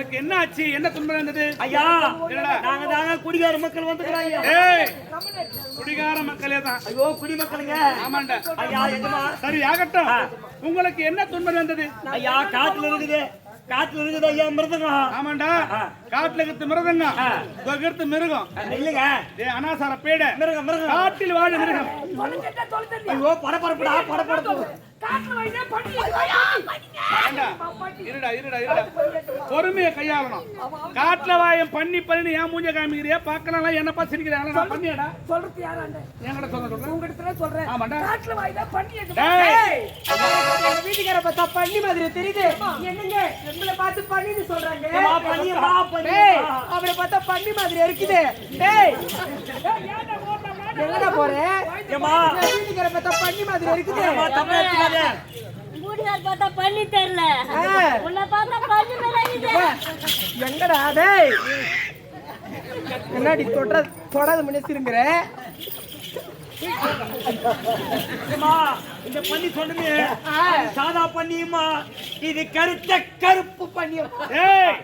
உங்களுக்கு என்ன ஆச்சு? என்ன துன்பம் இருந்தது? ஐயா நாங்க தாங்க குடிகார மக்கள் வந்துக்கிறாங்க. ஏய் குடிகார மக்களே தான். ஐயோ குடிமக்களுங்க. ஆமாண்டா. ஐயா எங்கமா? சரி ஆகட்டும். உங்களுக்கு என்ன துன்பம் வந்தது? ஐயா காட்டுல இருக்குது. காட்டுல இருக்குது ஐயா மிருதங்கம். ஆமாண்டா. காட்டுல இருக்குது மிருதங்கம். தொகுத்து மிருகம். இல்லங்க. ஏய் அனாசார பேட. மிருகம். காட்டில் வாழ மிருகம். ஐயோ படபடப்புடா படபடப்பு. காட்டுல வைனா பண்ணி. இருடா. பொறுமையை கையாளணும். காட்டுல வாயம் பண்ணி ஏன் மூஞ்ச காமிக்கிறியா? பார்க்கலாம் என்னப்பா சிரிக்கிறாங்க. நான் பண்ணியடா. சொல்றது யாராண்ட? என்கிட்ட சொல்றேன். உங்ககிட்ட சொல்றேன். ஆமாடா. காட்டுல வைனா பண்ணி. ஏய் வீட்டுக்கார பார்த்தா பண்ணி மாதிரி தெரியுது. என்னங்க நம்மள பார்த்து பண்ணின்னு சொல்றாங்க. பண்ணி. அவரை பார்த்தா பண்ணி மாதிரி இருக்குது. டேய் எங்கடா போற? ஏமா வீட்டுக்கார பார்த்தா பண்ணி மாதிரி இருக்குது. மூடியார் பார்த்தா பண்ணி தெரியல. உன்னை பார்த்தா பண்ணி மேலாಗಿದೆ. எங்கடா டேய் என்னடி தொடாத மனுஷருங்கற? ஏமா இந்த பண்ணி சொல்லுங்க. சாதா பண்ணியுமா இது கருப்பு பண்ணி. ஏய்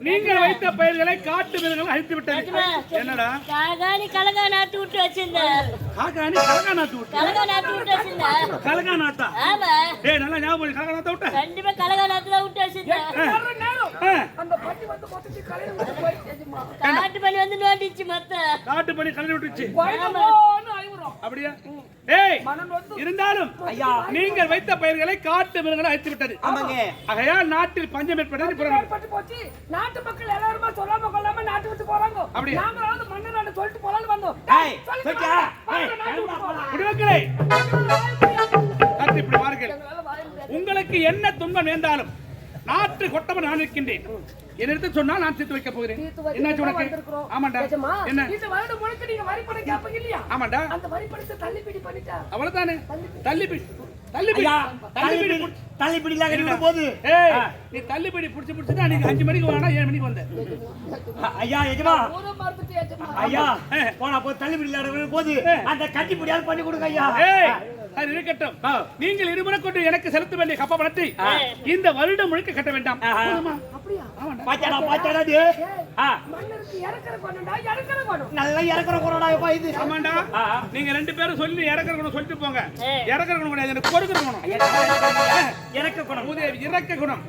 நீங்கள் வைத்த பயிர்களை காட்டு மிருகங்கள் அழித்து விட்டது. என்னடா? காகாணி கலகா நாட்டு விட்டு வச்சிருந்தேன். காகாணி கலகா நாட்டு விட்டு. கலகா நாட்டு விட்டு வச்சிருந்தேன். கலகா நாட்டா? ஆமா. டேய் நல்லா ஞாபகம் கலகா நாட்ட விட்ட. கண்டிப்பா கலகா நாட்டுல விட்டு வச்சிருந்தேன். அந்த பட்டி வந்து மொத்தத்தை கலையில விட்டு போயிடுச்சுமா. காட்டு பண்ணி வந்து நோண்டிச்சு மொத்த. காட்டு பண்ணி கலந்து விட்டுச்சு. பயமான்னு அழுவுறோம். அப்படியே? ஏய் இருந்தாலும் ஐயா நீங்கள் வைத்த பயிர்களை காட்டு மிருகங்கள் அழித்து விட்டது. ஆமாங்க. ஆகையால் நாட்டில் பஞ்சம் ஏற்பட்டது. பட்டு போச்சு. நாட்டு மக்கள் எல்லாரும் சொல்லாம கொள்ளாம நாட்டு விட்டு போறாங்க. நாங்க வந்து மன்னராண்ட சொல்லிட்டு போலாம்னு வந்தோம். ஏய் சொல்லியா? குடிமக்களே இப்படி பாருங்கள். உங்களுக்கு என்ன துன்பம் நேர்ந்தாலும் நாட்டு கொட்டவன் நான் இருக்கின்றேன். என்னிடத்து சொன்னால் நான் தீர்த்து வைக்க போகிறேன். என்னாச்சு உனக்கு? ஆமாண்டா. என்ன இந்த வருடம் முழுக்க நீங்க வரி பணம் கேப்பீங்க இல்லையா? ஆமாண்டா. அந்த வரி பணத்தை தள்ளுபடி பண்ணிட்டா. அவ்வளவுதானே. தள்ளுபடி தள்ளுபடில கட்டி போகுது. ஏய் நீ தள்ளுபடி புடிச்சு தான் நீங்க 5 மணிக்கு வாடா 7 மணிக்கு வந்த. ஐயா எஜமா ஊர மார்க்கெட் ஏஜமா. ஐயா போனா போ தள்ளுபடில போகுது. அந்த கட்டி முடியாத பண்ணி கொடுங்க ஐயா. ஏய் அது இருக்கட்டும். நீங்கள் இருமுறை கொண்டு எனக்கு செலுத்த வேண்டிய கப்ப பணத்தை இந்த வருடம் முழுக்க கட்ட வேண்டாம். அப்படியே பாச்சாடா டே. மன்னருக்கு இறக்கற கொண்டா இறக்கற கொண்டு. நல்ல இறக்கற கொண்டா இப்ப இது. ஆமாண்டா. நீங்க ரெண்டு பேரும் சொல்லி இறக்கற கொண்டு சொல்லிட்டு போங்க. இறக்கற கொண்டு கிடையாது எனக்கு கொடுக்கற கொண்டு. இறக்க குணம். மூதேவி இறக்க குணம்.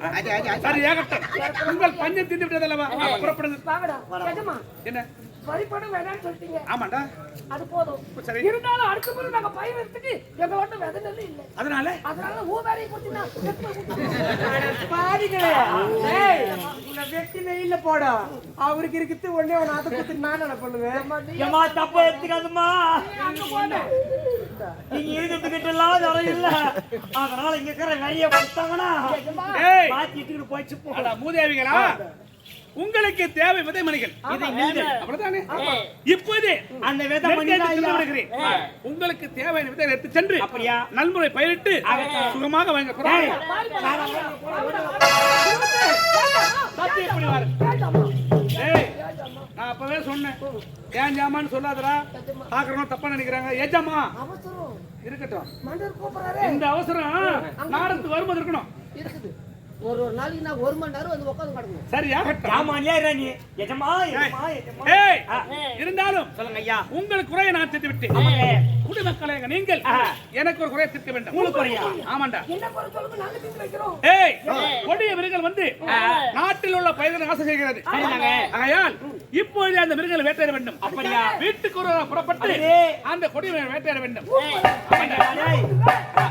சரி ஏகட்டும். உங்கள் பஞ்சம் திந்து விட்டதல்லவா? புறப்படுங்க. வாங்கடா. ஏஜமா. என்ன? வரி பணம் வேணாம்னு சொல்லிட்டீங்க. ஆமாண்டா. அது போதும். சரி. இருந்தாலும் அடுத்த முறை நாங்க பயிர் எடுத்துட்டு எங்களோட வெத நெல் இல்ல. அதனால ஊதாரி போட்டுனா பாருங்க. ஏய் உன்னை வெட்டி நெல்ல போடா. அவருக்கு இருக்குது ஒண்ணே ஒண்ணு அத குத்து நான் என்ன பண்ணுவேன்? ஏமா தப்பு எடுத்துக்காதம்மா. நீங்க இருக்கிறதுக்கிட்ட எல்லாம் தர இல்ல. அதனால இங்க இருக்கிற நிறைய கொடுத்தாங்கன்னா ஏய் பாத்திட்டு போயிச்சு போ. அட மூதேவிகளா உங்களுக்கு தேவை விதை மணிகள். இதை நெல் அப்படிதானே? இப்போதே அந்த விதை மணி உங்களுக்கு தேவையான விதை எடுத்து சென்று அப்படியா நல்முறை பயிரிட்டு சுகமாக வாங்க. நான் அப்பவே சொன்னேன் ஏன் ஜாமான்னு சொல்லாதடா. பாக்குறவங்க தப்பா நினைக்கிறாங்க. ஏஜாமா இருக்கட்டும். இந்த அவசரம் நாடத்துக்கு வரும்போது இருக்கணும். ஒரு நாளைக்கு நான் 1 மணி நேரம் வந்து உட்கார்ந்து கிடக்கணும். சரியா? ஜாமான்யா ராணி எஜமா ஏய் இருந்தாலும் சொல்லுங்க ஐயா. உங்கள் குறையை நான் தீர்த்து விட்டேன். குடிமக்களே நீங்கள் எனக்கு ஒரு குறையை தீர்க்க வேண்டும். உங்களுக்கு குறையா? ஆமாண்டா. என்ன குறை சொல்லுங்க நாங்க தீர்த்து வைக்கிறோம். ஏய் கொடிய மிருகங்கள் வந்து நாட்டில் உள்ள பயிர்களை நாசம் செய்கிறது. ஆகையால் இப்போதே அந்த மிருகங்களை வேட்டையாட வேண்டும். அப்படியா? வீட்டுக்கு ஒரு புறப்பட்டு அந்த கொடியை வேட்டையாட வேண்டும்.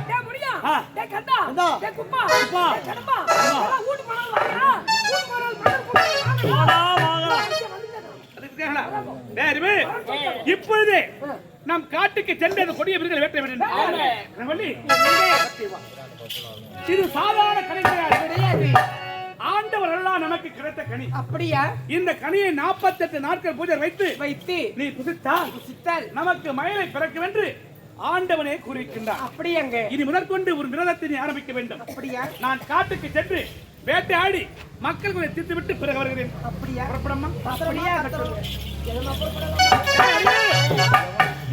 டேய் முடியா? டேய் கண்டா? டேய் குப்பா? டேய் கடம்பா? ஊட்டு போறோம் வாடா. ஊட்டு போறோம் இப்பொழுது நாம் காட்டுக்கு சென்று அந்த கொடிய மிருகங்களை வேட்டையாட வேண்டும். இது சாதாரண கனி கிடையாது. ஆண்டவர் எல்லாம் நமக்கு கிடைத்த கனி. அப்படியா? இந்த கனியை 48 நாட்கள் பூஜை வைத்து நீ புசித்தால் நமக்கு மயிலை பிறக்கும் என்று ஆண்டவனே கூறியிருக்கின்றார். அப்படியாங்க? இனி முதற்கொண்டு ஒரு விரதத்தினை ஆரம்பிக்க வேண்டும். அப்படியா? நான் காட்டுக்கு சென்று வேட்டையாடி மக்கள்களை தீர்த்து விட்டு பிறகு வருகிறேன். அப்படியா? புறப்படமா? அப்படியா?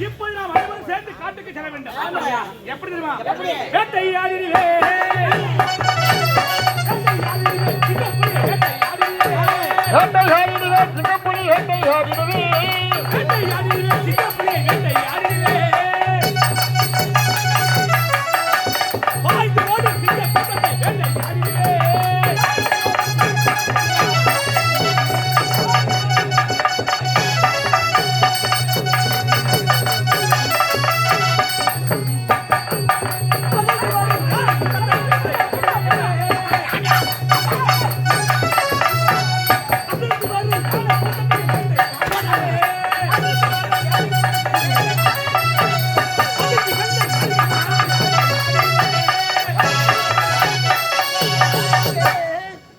இப்போது நாம் அனைவரும் சேர்ந்து காட்டுக்கு செல்ல வேண்டும். எப்படி தெரியுமா? வேட்டையாடி வேட்டை யாரிடுவே சிங்கப்புலி வேட்டை யாரிடுவே வேட்டை யாரிலே சிங்கப்புலி வேட்டை யாரிலே பாய்ந்து ஓடும் சிங்க கூட்டத்தை வேட்டை யாரிலே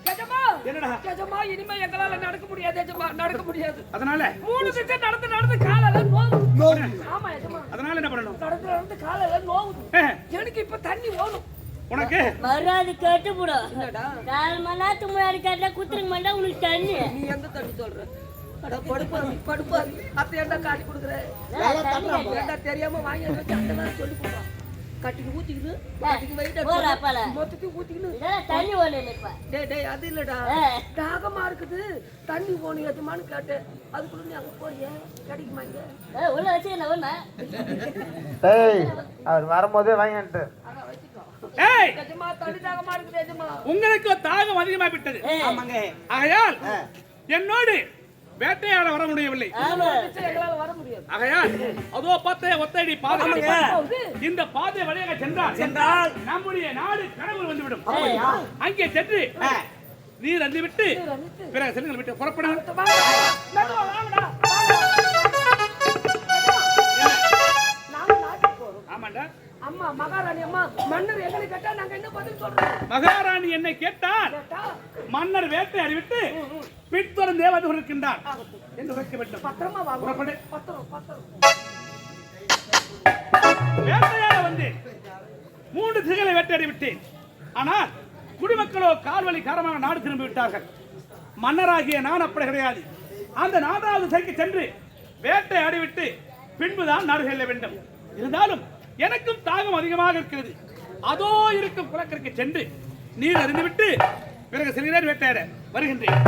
கஜமா என்னடா கஜமா இனிமே எங்களால நடக்க முடியாது எஜமா நடக்க முடியாது அதனால 3 திட்டம் நடந்து காலையில நோவுது ஆமா எஜமா அதனால என்ன பண்ணணும் நடந்து காலையில நோவுது ஏய், எனக்கு இப்ப தண்ணி ஓடும் உனக்கு மறுநாள் கேட்டு போடும் என்னடா 4 மணி நேரத்துக்கு முன்னாடி கேட்டா குத்துருங்க மாட்டா உனக்கு தண்ணி நீ எந்த தண்ணி சொல்ற அட படுப்பாரு அப்ப என்ன காட்டி கொடுக்குற ஏன்டா தெரியாம வாங்கி வச்சு அந்த மாதிரி சொல்லி கொடுப்பா கட்டிக்கு ஊத்திக்கிட்டு கட்டிக்கு போடா, போடா. மொத்தத்தையும் ஊத்திக்கிட்டு இதெல்லாம் தண்ணி ஒண்ணு இல்லைப்பா டேய் அது இல்லடா தாகமா இருக்குது தண்ணி போனி எதுமான்னு கேட்டேன் அதுக்குள்ள நீ அங்க போறிய கிடைக்குமா இங்க உள்ள வச்சுக்கல ஒண்ணு ஏய் அவர் வரும்போதே வாங்கிட்டு அதான் வச்சுக்கோ ஏய் எஜமா தண்ணி தாகமா இருக்குது எஜமா உங்களுக்கு தாகம் அதிகமாக விட்டது ஆகையால் என்னோடு வேட்டையாட வர முடியவில்லை ஆமா எங்களால வர முடியாது ஆகையால் அதோ பார்த்தே ஒத்தடி பாதை போகுது. இந்த பாதை வழியாக சென்றால் நம்முடைய நாடு கடவுள் வந்துவிடும் அங்கே சென்று நீர் அள்ளிவிட்டு பிறகு செல்லுங்கள் விட்டு புறப்படுங்கள் வாங்க, மெதுவா வாங்கடா, நாங்க நாட்டுக்கு போறோம். ஆமாண்டா அம்மா மகாராணி அம்மா மன்னர் எங்களை கேட்டா நாங்க என்ன பதில் சொல்றோம் மகாராணி என்னை கேட்டால் கேட்டா மன்னர் வேட்டை அறிவித்து பின்தொடர்ந்தே வந்து கொண்டிருக்கின்றார் என்று வைக்க வேண்டும் பத்திரமா வாங்க புறப்படு பத்திரம் வேட்டையாட வந்து 3 திசைகளை வேட்டையாடி விட்டேன் ஆனால் குடிமக்களோ கால்வழி காரணமாக நாடு திரும்பி விட்டார்கள் மன்னராகிய நான் அப்படி கிடையாது அந்த 4வது திசைக்கு சென்று வேட்டையாடி விட்டு பின்புதான் நாடு செல்ல வேண்டும் இருந்தாலும் எனக்கும் தாகம் அதிகமாக இருக்கிறது அதோ இருக்கும் குளக்கரைக்கு சென்று நீர் அறிந்துவிட்டு பிறகு செல்கிறேன் வேட்டையாட வருகின்றேன்